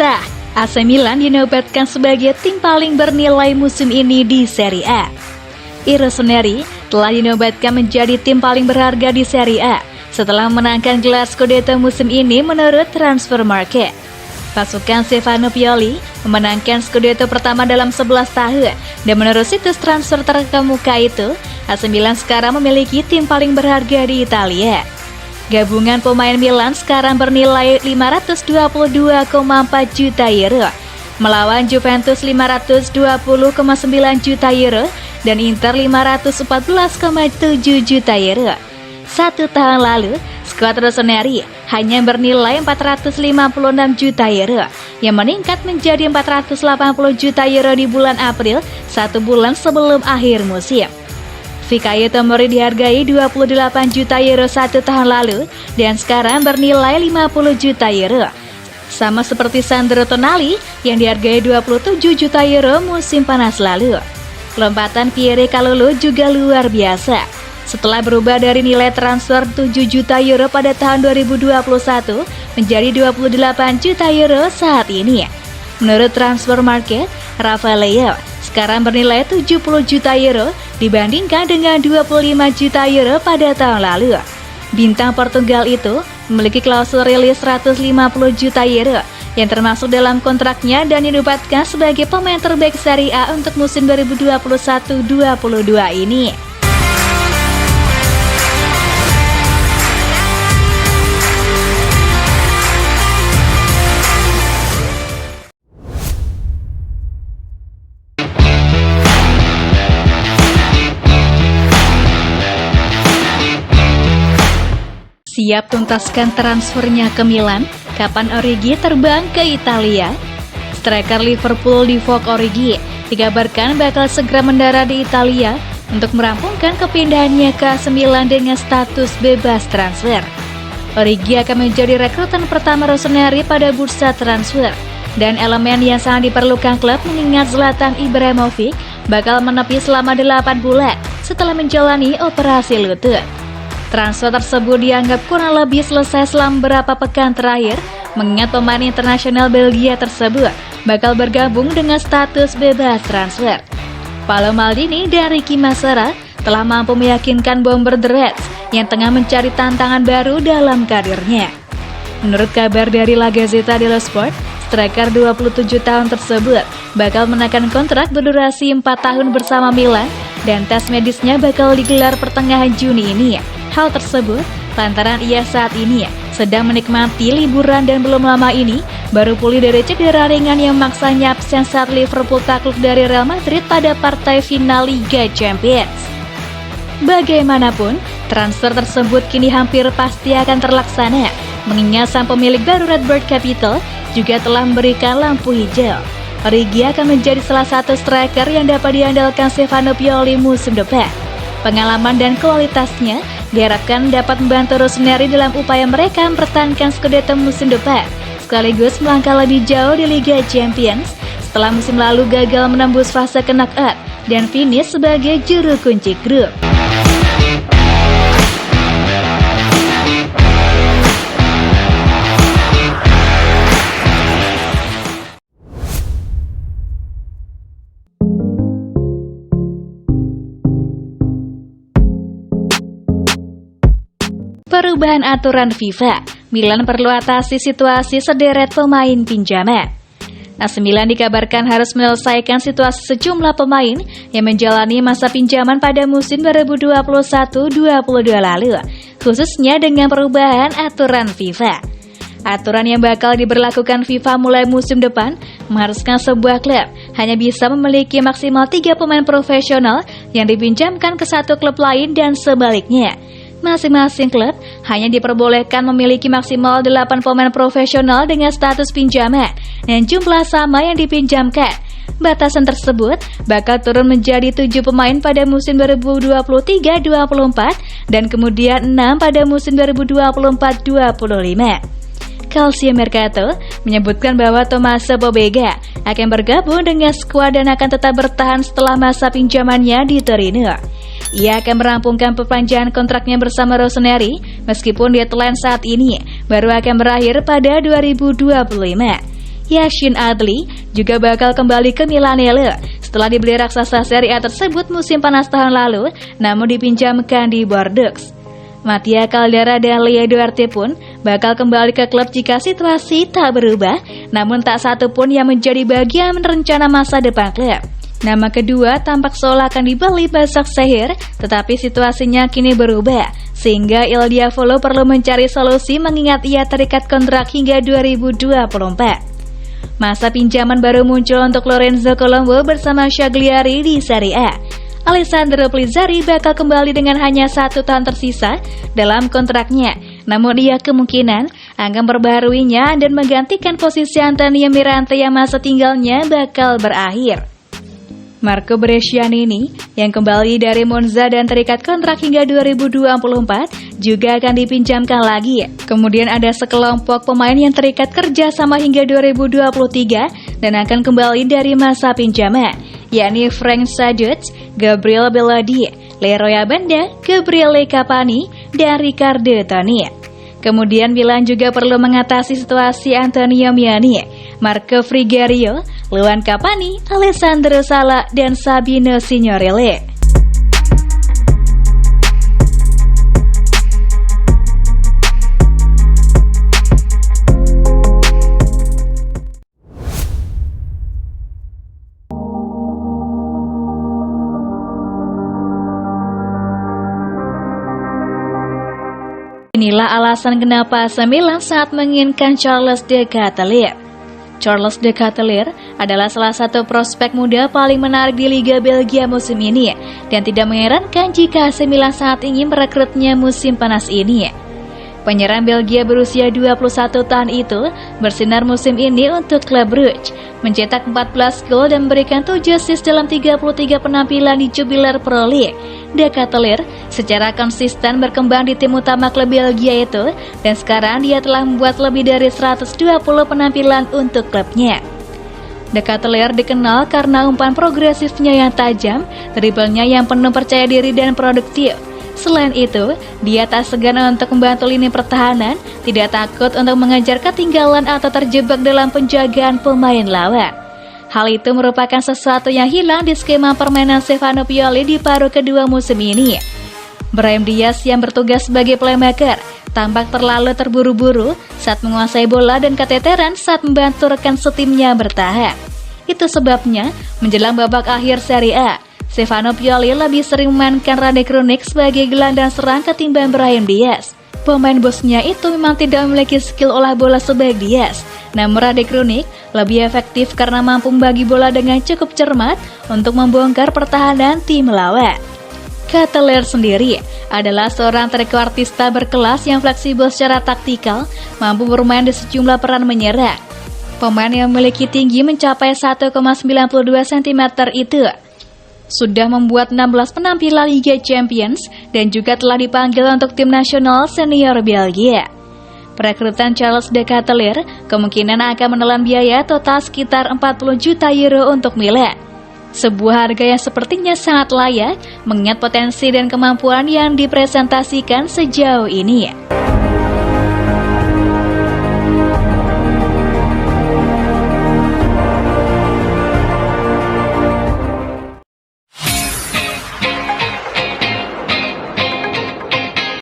Sah, AC Milan dinobatkan sebagai tim paling bernilai musim ini di Serie A. I Rossoneri telah dinobatkan menjadi tim paling berharga di Serie A setelah menangkan gelar Scudetto musim ini menurut Transfer Market. Pasukan Stefano Pioli memenangkan Scudetto pertama dalam 11 tahun, dan menurut situs transfer terkemuka itu, AC Milan sekarang memiliki tim paling berharga di Italia. Gabungan pemain Milan sekarang bernilai 522,4 juta euro, melawan Juventus 520,9 juta euro dan Inter 514,7 juta euro. 1 tahun lalu, skuad Rossoneri hanya bernilai 456 juta euro, yang meningkat menjadi 480 juta euro di bulan April, 1 bulan sebelum akhir musim. Fikayo Tomori dihargai 28 juta euro 1 tahun lalu dan sekarang bernilai 50 juta euro. Sama seperti Sandro Tonali yang dihargai 27 juta euro musim panas lalu. Lompatan Pierre Kalulu juga luar biasa. Setelah berubah dari nilai transfer 7 juta euro pada tahun 2021 menjadi 28 juta euro saat ini. Menurut Transfer Market, Rafael Leao sekarang bernilai 70 juta euro dibandingkan dengan 25 juta euro pada tahun lalu. Bintang Portugal itu memiliki klausul rilis 150 juta euro yang termasuk dalam kontraknya dan dinobatkan sebagai pemain terbaik Serie A untuk musim 2021-22 ini. Siap tuntaskan transfernya ke Milan, kapan Origi terbang ke Italia? Striker Liverpool Divock Origi dikabarkan bakal segera mendarat di Italia untuk merampungkan kepindahannya ke AC Milan dengan status bebas transfer. Origi akan menjadi rekrutan pertama Rossoneri pada bursa transfer, dan elemen yang sangat diperlukan klub mengingat Zlatan Ibrahimovic bakal menepi selama 8 bulan setelah menjalani operasi lutut. Transfer tersebut dianggap kurang lebih selesai selama beberapa pekan terakhir, mengingat pemain internasional Belgia tersebut bakal bergabung dengan status bebas transfer. Paolo Maldini dan Ricky Massara telah mampu meyakinkan bomber The Reds yang tengah mencari tantangan baru dalam karirnya. Menurut kabar dari La Gazzetta dello Sport, striker 27 tahun tersebut bakal menaikkan kontrak berdurasi 4 tahun bersama Milan dan tes medisnya bakal digelar pertengahan Juni ini. Hal tersebut lantaran ia saat ini sedang menikmati liburan dan belum lama ini baru pulih dari cedera ringan yang maksanya absen saat Liverpool takluk dari Real Madrid pada partai final Liga Champions. Bagaimanapun, transfer tersebut kini hampir pasti akan terlaksana, mengingat sang pemilik baru Redbird Capital juga telah memberikan lampu hijau. Origi akan menjadi salah satu striker yang dapat diandalkan Stefano Pioli musim depan. Pengalaman dan kualitasnya diharapkan dapat membantu Rossoneri dalam upaya mereka mempertahankan Scudetto musim depan, sekaligus melangkah lebih jauh di Liga Champions setelah musim lalu gagal menembus fase knock-out dan finish sebagai juru kunci grup. Perubahan aturan FIFA, Milan perlu atasi situasi sederet pemain pinjaman. AC Milan dikabarkan harus menyelesaikan situasi sejumlah pemain yang menjalani masa pinjaman pada musim 2021-22 lalu, khususnya dengan perubahan aturan FIFA. Aturan yang bakal diberlakukan FIFA mulai musim depan mengharuskan sebuah klub hanya bisa memiliki maksimal 3 pemain profesional yang dipinjamkan ke satu klub lain dan sebaliknya. Masing-masing klub hanya diperbolehkan memiliki maksimal 8 pemain profesional dengan status pinjaman dan jumlah sama yang dipinjamkan. Batasan tersebut bakal turun menjadi 7 pemain pada musim 2023-24 dan kemudian 6 pada musim 2024-25. Calcio Mercato menyebutkan bahwa Tommaso Pobega akan bergabung dengan skuad dan akan tetap bertahan setelah masa pinjamannya di Torino. Ia akan merampungkan perpanjangan kontraknya bersama Rossoneri meskipun deadline saat ini baru akan berakhir pada 2025. Yashin Adli juga bakal kembali ke Milanello setelah dibeli raksasa Serie A tersebut musim panas tahun lalu, namun dipinjamkan di Bordeaux. Mattia Caldara dan Leo Duarte pun bakal kembali ke klub jika situasi tak berubah, namun tak satu pun yang menjadi bagian rencana masa depan klub. Nama kedua tampak seolah akan dibeli Başakşehir, tetapi situasinya kini berubah, sehingga Il Diavolo perlu mencari solusi mengingat ia terikat kontrak hingga 2024. Masa pinjaman baru muncul untuk Lorenzo Colombo bersama Cagliari di Serie A. Alessandro Pizzari bakal kembali dengan hanya 1 tahun tersisa dalam kontraknya, namun ia kemungkinan akan memperbaharuinya dan menggantikan posisi Antonio Mirante yang masa tinggalnya bakal berakhir. Marco Brescianini yang kembali dari Monza dan terikat kontrak hingga 2024 juga akan dipinjamkan lagi. Kemudian ada sekelompok pemain yang terikat kerja sama hingga 2023 dan akan kembali dari masa pinjaman, yakni Frank Saduc, Gabriel Belodi, Leroy Banda, Gabriele Capani, dan Riccardo Toni. Kemudian Milan juga perlu mengatasi situasi Antonio Miani, Marco Frigerio, Luan Capani, Alessandro Sala, dan Sabino Signorile. Inilah alasan kenapa AC Milan saat menginginkan Charles de Ketelaere. Charles de Ketelaere adalah salah satu prospek muda paling menarik di Liga Belgia musim ini, dan tidak mengherankan jika AC Milan saat ingin merekrutnya musim panas ini. Penyerang Belgia berusia 21 tahun itu bersinar musim ini untuk klub Brugge, mencetak 14 gol dan memberikan 7 assist dalam 33 penampilan di Jupiler Pro League. De Ketelaere secara konsisten berkembang di tim utama klub Belgia itu, dan sekarang dia telah membuat lebih dari 120 penampilan untuk klubnya. De Ketelaere dikenal karena umpan progresifnya yang tajam, driblenya yang penuh percaya diri dan produktif. Selain itu, dia tak segan untuk membantu lini pertahanan, tidak takut untuk mengejar ketinggalan atau terjebak dalam penjagaan pemain lawan. Hal itu merupakan sesuatu yang hilang di skema permainan Stefano Pioli di paruh kedua musim ini. Brahim Diaz yang bertugas sebagai playmaker tampak terlalu terburu-buru saat menguasai bola dan keteteran saat membantu rekan setimnya bertahan. Itu sebabnya, menjelang babak akhir Serie A, Stefano Pioli lebih sering memainkan Rade Krunic sebagai gelandang serang ketimbang Brahim Diaz. Pemain bosnya itu memang tidak memiliki skill olah bola sebaik Diaz, namun Rade Krunic lebih efektif karena mampu membagi bola dengan cukup cermat untuk membongkar pertahanan tim lawan. Ketelaere sendiri adalah seorang trequartista berkelas yang fleksibel secara taktikal, mampu bermain di sejumlah peran menyerang. Pemain yang memiliki tinggi mencapai 1,92 cm itu sudah membuat 16 penampilan Liga Champions dan juga telah dipanggil untuk tim nasional senior Belgia. Perekrutan Charles de Ketelaere kemungkinan akan menelan biaya total sekitar 40 juta euro untuk Milan. Sebuah harga yang sepertinya sangat layak mengingat potensi dan kemampuan yang dipresentasikan sejauh ini.